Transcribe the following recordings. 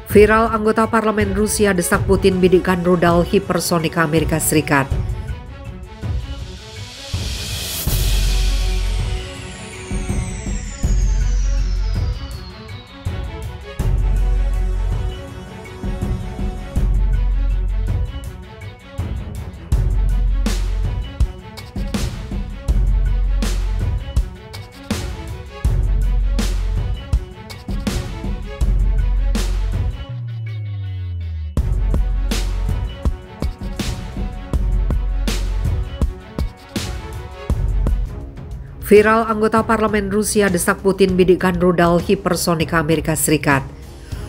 Viral anggota parlemen Rusia desak Putin bidikan rudal hipersonik Amerika Serikat. Viral anggota parlemen Rusia desak Putin bidikan rudal hipersonik Amerika Serikat.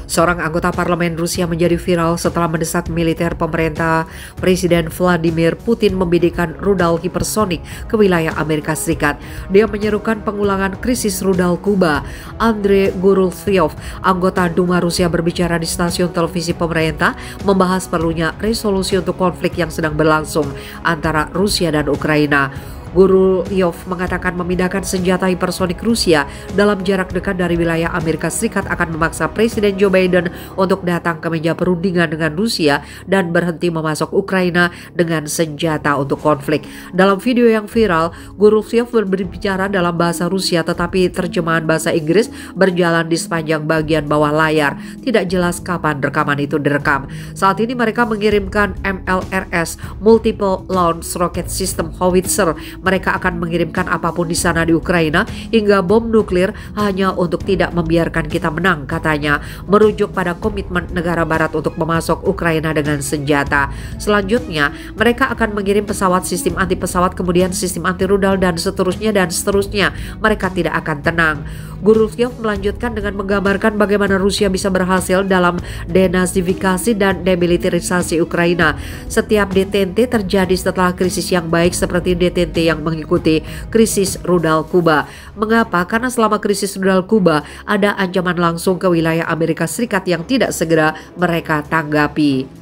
Seorang anggota parlemen Rusia menjadi viral setelah mendesak militer pemerintah Presiden Vladimir Putin membidikan rudal hipersonik ke wilayah Amerika Serikat. Dia menyerukan pengulangan krisis rudal Kuba. Andrei Gurultsev, anggota Duma Rusia, berbicara di stasiun televisi pemerintah membahas perlunya resolusi untuk konflik yang sedang berlangsung antara Rusia dan Ukraina. Gurultsev mengatakan memindahkan senjata hipersonik Rusia dalam jarak dekat dari wilayah Amerika Serikat akan memaksa Presiden Joe Biden untuk datang ke meja perundingan dengan Rusia dan berhenti memasok Ukraina dengan senjata untuk konflik. Dalam video yang viral, Gurultsev berbicara dalam bahasa Rusia tetapi terjemahan bahasa Inggris berjalan di sepanjang bagian bawah layar. Tidak jelas kapan rekaman itu direkam. Saat ini mereka mengirimkan MLRS Multiple Launch Rocket System Howitzer. Mereka akan mengirimkan apapun di sana di Ukraina, hingga bom nuklir, hanya untuk tidak membiarkan kita menang, katanya, merujuk pada komitmen negara barat untuk memasok Ukraina dengan senjata. Selanjutnya, mereka akan mengirim pesawat sistem anti pesawat, kemudian sistem anti rudal, dan seterusnya dan seterusnya. Mereka tidak akan tenang. Gurultsev melanjutkan dengan menggambarkan bagaimana Rusia bisa berhasil dalam denazifikasi dan demilitarisasi Ukraina. Setiap detente terjadi setelah krisis yang baik seperti detente yang mengikuti krisis rudal Kuba. Mengapa? Karena selama krisis rudal Kuba ada ancaman langsung ke wilayah Amerika Serikat yang tidak segera mereka tanggapi.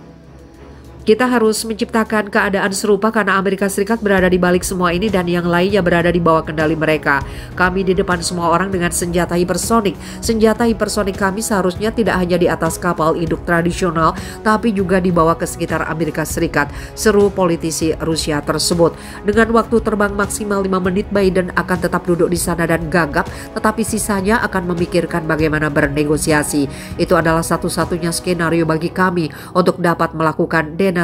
Kita harus menciptakan keadaan serupa karena Amerika Serikat berada di balik semua ini dan yang lainnya berada di bawah kendali mereka. Kami di depan semua orang dengan senjata hipersonik. Senjata hipersonik kami seharusnya tidak hanya di atas kapal induk tradisional, tapi juga dibawa ke sekitar Amerika Serikat, seru politisi Rusia tersebut. Dengan waktu terbang maksimal 5 menit, Biden akan tetap duduk di sana dan gagap, tetapi sisanya akan memikirkan bagaimana bernegosiasi. Itu adalah satu-satunya skenario bagi kami untuk dapat melakukan denazifikasi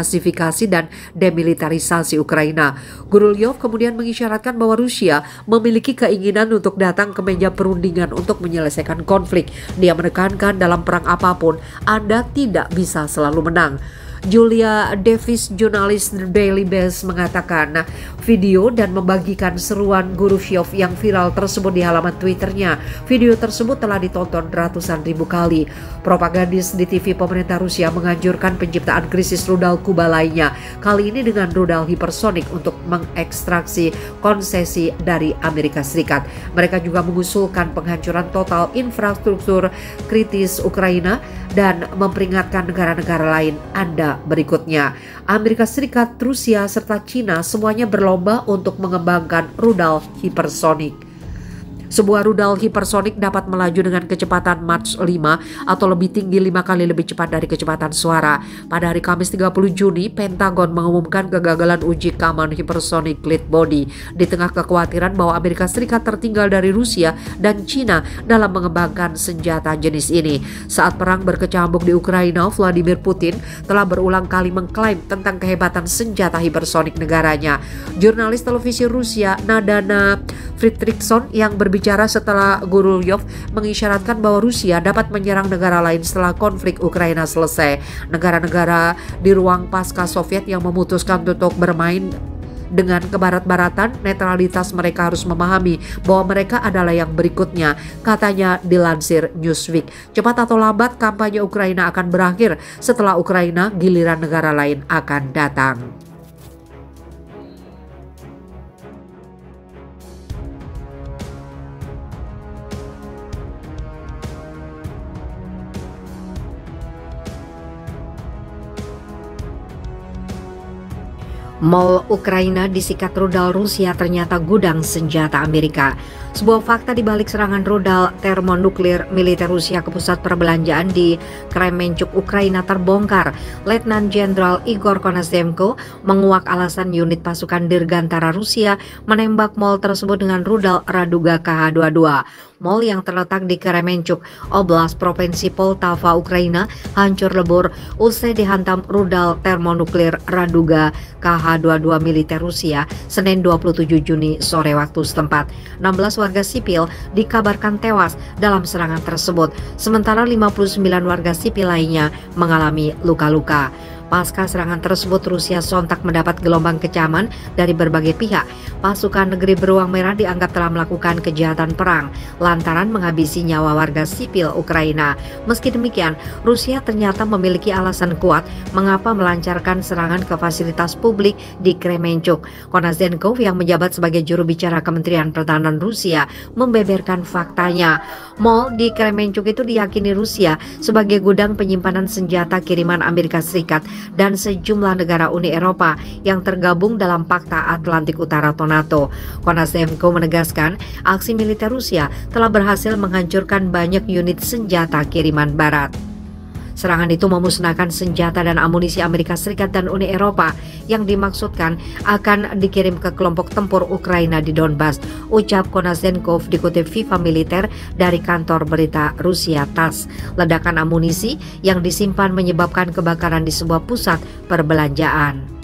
dan demilitarisasi Ukraina. Gurultsev kemudian mengisyaratkan bahwa Rusia memiliki keinginan untuk datang ke meja perundingan untuk menyelesaikan konflik. Dia menekankan dalam perang apapun, Anda tidak bisa selalu menang. Julia Davis, jurnalis The Daily Beast, mengatakan video dan membagikan seruan Gurultsev yang viral tersebut di halaman Twitternya. Video tersebut telah ditonton ratusan ribu kali. Propagandis di TV pemerintah Rusia menganjurkan penciptaan krisis rudal Kuba lainnya, kali ini dengan rudal hipersonik untuk mengekstraksi konsesi dari Amerika Serikat. Mereka juga mengusulkan penghancuran total infrastruktur kritis Ukraina dan memperingatkan negara-negara lain Anda berikutnya. Amerika Serikat, Rusia, serta Cina semuanya berlomba untuk mengembangkan rudal hipersonik. Sebuah rudal hipersonik dapat melaju dengan kecepatan Mach 5 atau lebih tinggi 5 kali lebih cepat dari kecepatan suara. Pada hari Kamis 30 Juni, Pentagon mengumumkan kegagalan uji Kaman Hypersonic Glide Body di tengah kekhawatiran bahwa Amerika Serikat tertinggal dari Rusia dan Cina dalam mengembangkan senjata jenis ini. Saat perang berkecamuk di Ukraina, Vladimir Putin telah berulang kali mengklaim tentang kehebatan senjata hipersonik negaranya. Jurnalis televisi Rusia Nadana Fridriksson yang berbicara setelah Gurultsev mengisyaratkan bahwa Rusia dapat menyerang negara lain setelah konflik Ukraina selesai. Negara-negara di ruang pasca Soviet yang memutuskan untuk bermain dengan kebarat-baratan, netralitas mereka harus memahami bahwa mereka adalah yang berikutnya, katanya dilansir Newsweek. Cepat atau lambat kampanye Ukraina akan berakhir. Setelah Ukraina, giliran negara lain akan datang. Mall Ukraina disikat rudal Rusia ternyata gudang senjata Amerika. Sebuah fakta di balik serangan rudal termonuklir militer Rusia ke pusat perbelanjaan di Kremenchuk, Ukraina terbongkar. Letnan Jenderal Igor Konashenko menguak alasan unit pasukan Dirgantara Rusia menembak mall tersebut dengan rudal Raduga KH-22. Mall yang terletak di Kremenchuk, Oblast, Provinsi Poltava, Ukraina, hancur lebur usai dihantam rudal termonuklir Raduga KH-22 militer Rusia Senin 27 Juni sore waktu setempat. 16 warga sipil dikabarkan tewas dalam serangan tersebut, sementara 59 warga sipil lainnya mengalami luka-luka. Pasca serangan tersebut, Rusia sontak mendapat gelombang kecaman dari berbagai pihak. Pasukan negeri beruang merah dianggap telah melakukan kejahatan perang lantaran menghabisi nyawa warga sipil Ukraina. Meski demikian, Rusia ternyata memiliki alasan kuat mengapa melancarkan serangan ke fasilitas publik di Kremenchuk. Konashenko yang menjabat sebagai juru bicara Kementerian Pertahanan Rusia membeberkan faktanya. Mall di Kremenchuk itu diyakini Rusia sebagai gudang penyimpanan senjata kiriman Amerika Serikat dan sejumlah negara Uni Eropa yang tergabung dalam Pakta Atlantik Utara atau NATO. Konashenko menegaskan aksi militer Rusia telah berhasil menghancurkan banyak unit senjata kiriman Barat. Serangan itu memusnahkan senjata dan amunisi Amerika Serikat dan Uni Eropa yang dimaksudkan akan dikirim ke kelompok tempur Ukraina di Donbas, ucap Konashenko dikutip FIFA Militer dari kantor berita Rusia TASS. Ledakan amunisi yang disimpan menyebabkan kebakaran di sebuah pusat perbelanjaan.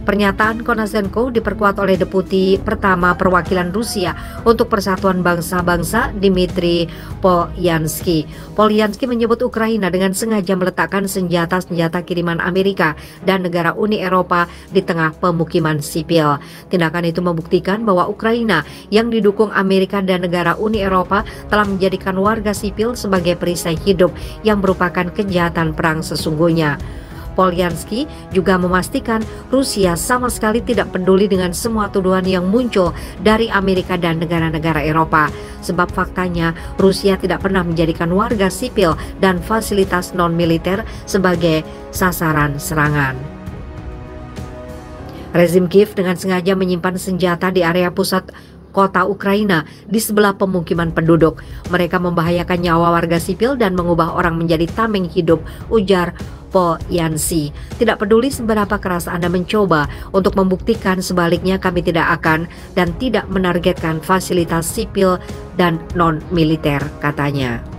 Pernyataan Konashenko diperkuat oleh Deputi Pertama Perwakilan Rusia untuk Persatuan Bangsa-Bangsa Dmitry Polyansky. Polyansky menyebut Ukraina dengan sengaja meletakkan senjata-senjata kiriman Amerika dan negara Uni Eropa di tengah pemukiman sipil. Tindakan itu membuktikan bahwa Ukraina yang didukung Amerika dan negara Uni Eropa telah menjadikan warga sipil sebagai perisai hidup yang merupakan kejahatan perang sesungguhnya. Polyansky juga memastikan Rusia sama sekali tidak peduli dengan semua tuduhan yang muncul dari Amerika dan negara-negara Eropa. Sebab faktanya Rusia tidak pernah menjadikan warga sipil dan fasilitas non-militer sebagai sasaran serangan. Rezim Kiev dengan sengaja menyimpan senjata di area pusat kota Ukraina di sebelah pemukiman penduduk. Mereka membahayakan nyawa warga sipil dan mengubah orang menjadi tameng hidup, ujar Polyansky. Tidak peduli seberapa keras Anda mencoba untuk membuktikan sebaliknya, kami tidak akan dan tidak menargetkan fasilitas sipil dan non-militer, katanya.